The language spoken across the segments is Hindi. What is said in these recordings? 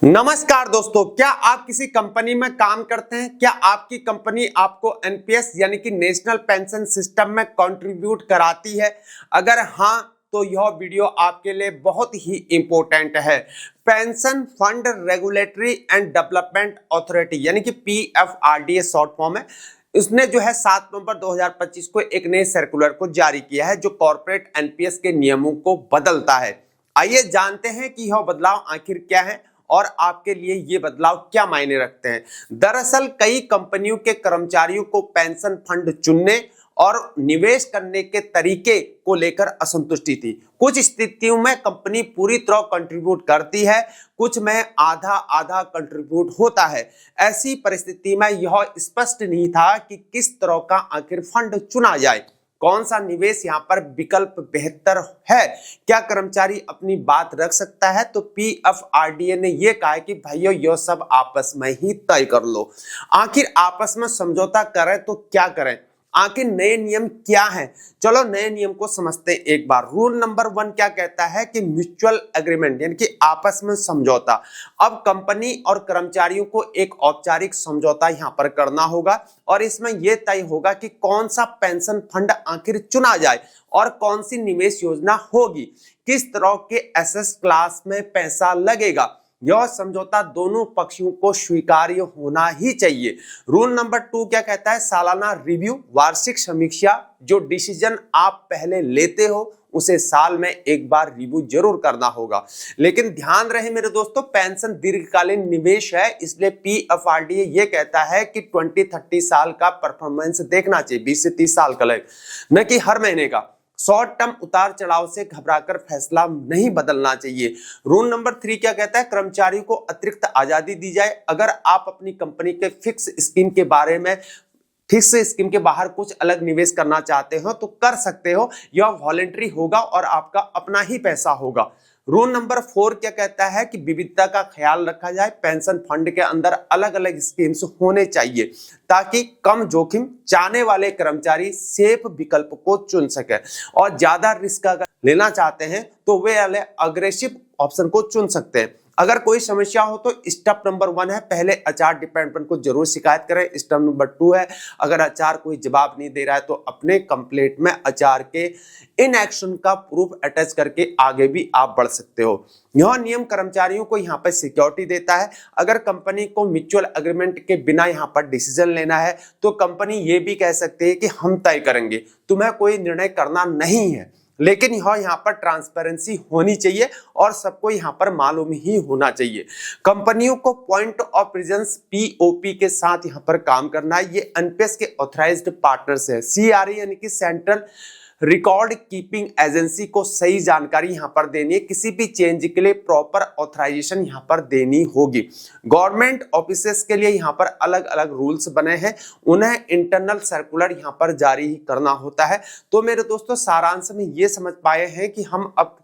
नमस्कार दोस्तों, क्या आप किसी कंपनी में काम करते हैं? क्या आपकी कंपनी आपको एनपीएस यानी कि नेशनल पेंशन सिस्टम में कंट्रीब्यूट कराती है? अगर हाँ, तो यह वीडियो आपके लिए बहुत ही इंपॉर्टेंट है। Pension fund regulatory and development authority यानी कि पीएफआरडीए शॉर्ट फॉर्म है। उसने जो है 7 नवंबर 2025 को एक नए सर्कुलर को जारी किया है जो कॉर्पोरेट एनपीएस के नियमों को बदलता है। आइए जानते हैं कि यह बदलाव आखिर क्या है और आपके लिए ये बदलाव क्या मायने रखते हैं। दरअसल कई कंपनियों के कर्मचारियों को पेंशन फंड चुनने और निवेश करने के तरीके को लेकर असंतुष्टि थी। कुछ स्थितियों में कंपनी पूरी तरह कंट्रीब्यूट करती है, कुछ में आधा आधा कंट्रीब्यूट होता है। ऐसी परिस्थिति में यह स्पष्ट नहीं था कि किस तरह का आखिर फंड चुना जाए, कौन सा निवेश यहाँ पर विकल्प बेहतर है, क्या कर्मचारी अपनी बात रख सकता है। तो पीएफआरडीए ने यह कहा कि भाइयों यह सब आपस में ही तय कर लो। आखिर आपस में समझौता करें तो क्या करें, आखिर नए नियम क्या हैं? चलो नए नियम को समझते हैं एक बार। रूल नंबर 1 क्या कहता है कि म्यूचुअल एग्रीमेंट यानी कि आपस में समझौता। अब कंपनी और कर्मचारियों को एक औपचारिक समझौता यहां पर करना होगा और इसमें यह तय होगा कि कौन सा पेंशन फंड आखिर चुना जाए और कौन सी निवेश योजना होगी, किस तरह के एसेट क्लास में पैसा लगेगा। यह समझौता दोनों पक्षों को स्वीकार्य होना ही चाहिए। रूल नंबर 2 क्या कहता है? सालाना रिव्यू, वार्षिक समीक्षा। जो डिसीजन आप पहले लेते हो उसे साल में एक बार रिव्यू जरूर करना होगा। लेकिन ध्यान रहे मेरे दोस्तों, पेंशन दीर्घकालीन निवेश है, इसलिए पीएफआरडीए ये कहता है कि 20-30 साल का परफॉर्मेंस देखना चाहिए, 20 से 30 साल का न कि हर महीने का। शॉर्ट टर्म उतार चढ़ाव से घबराकर फैसला नहीं बदलना चाहिए। रूल नंबर 3 क्या कहता है? कर्मचारियों को अतिरिक्त आजादी दी जाए। अगर आप अपनी कंपनी के फिक्स स्कीम के बाहर कुछ अलग निवेश करना चाहते हो तो कर सकते हो, यह वॉलेंटरी होगा और आपका अपना ही पैसा होगा। रूल नंबर 4 क्या कहता है कि विविधता का ख्याल रखा जाए। पेंशन फंड के अंदर अलग अलग स्कीम्स होने चाहिए ताकि कम जोखिम चाहने वाले कर्मचारी सेफ विकल्प को चुन सके और ज्यादा रिस्क अगर लेना चाहते हैं तो वे अग्रेसिव ऑप्शन को चुन सकते हैं। अगर कोई समस्या हो तो स्टेप नंबर 1 है, पहले एचआर डिपार्टमेंट को जरूर शिकायत करें। स्टेप नंबर 2 है, अगर एचआर कोई जवाब नहीं दे रहा है तो अपने कंप्लेंट में एचआर के इनएक्शन का प्रूफ अटैच करके आगे भी आप बढ़ सकते हो। यह नियम कर्मचारियों को यहाँ पर सिक्योरिटी देता है। अगर कंपनी को म्यूचुअल एग्रीमेंट के बिना यहाँ पर डिसीजन लेना है तो कंपनी ये भी कह सकती है कि हम तय करेंगे, तुम्हें कोई निर्णय करना नहीं है। लेकिन यहाँ पर ट्रांसपेरेंसी होनी चाहिए और सबको यहाँ पर मालूम ही होना चाहिए। कंपनियों को पॉइंट ऑफ प्रेजेंस पीओपी के साथ यहाँ पर काम करना है। ये एनपीएस के ऑथराइज्ड पार्टनर्स है। सीआरए यानी कि सेंट्रल रिकॉर्ड कीपिंग एजेंसी को सही जानकारी यहां पर देनी है। किसी भी चेंज के लिए प्रॉपर ऑथराइजेशन यहां पर देनी होगी। गवर्नमेंट ऑफिसेस के लिए यहां पर अलग अलग रूल्स बने हैं, उन्हें इंटरनल सर्कुलर यहां पर जारी करना होता है। तो मेरे दोस्तों सारांश में ये समझ पाए हैं कि हम अब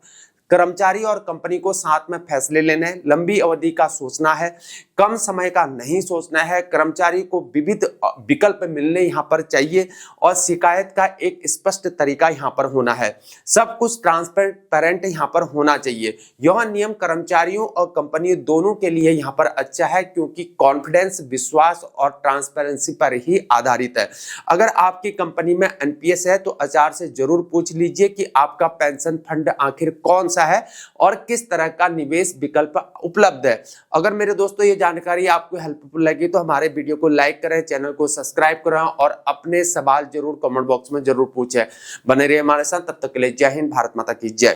कर्मचारी और कंपनी को साथ में फैसले लेने हैं, लंबी अवधि का सोचना है, कम समय का नहीं सोचना है। कर्मचारी को विविध विकल्प मिलने यहाँ पर चाहिए और शिकायत का एक स्पष्ट तरीका यहाँ पर होना है। सब कुछ ट्रांसपेरेंट यहाँ पर होना चाहिए। यह नियम कर्मचारियों और कंपनी दोनों के लिए यहाँ पर अच्छा है क्योंकि कॉन्फिडेंस, विश्वास और ट्रांसपेरेंसी पर ही आधारित है। अगर आपकी कंपनी में एनपीएस है तो एचआर से जरूर पूछ लीजिए कि आपका पेंशन फंड आखिर कौन सा है और किस तरह का निवेश विकल्प उपलब्ध है। अगर मेरे दोस्तों ये जानकारी आपको हेल्पफुल लगी तो हमारे वीडियो को लाइक करें, चैनल को सब्सक्राइब करें और अपने सवाल जरूर कमेंट बॉक्स में जरूर पूछें। बने रहिए हमारे साथ, तब तक के लिए जय हिंद, भारत माता की जय।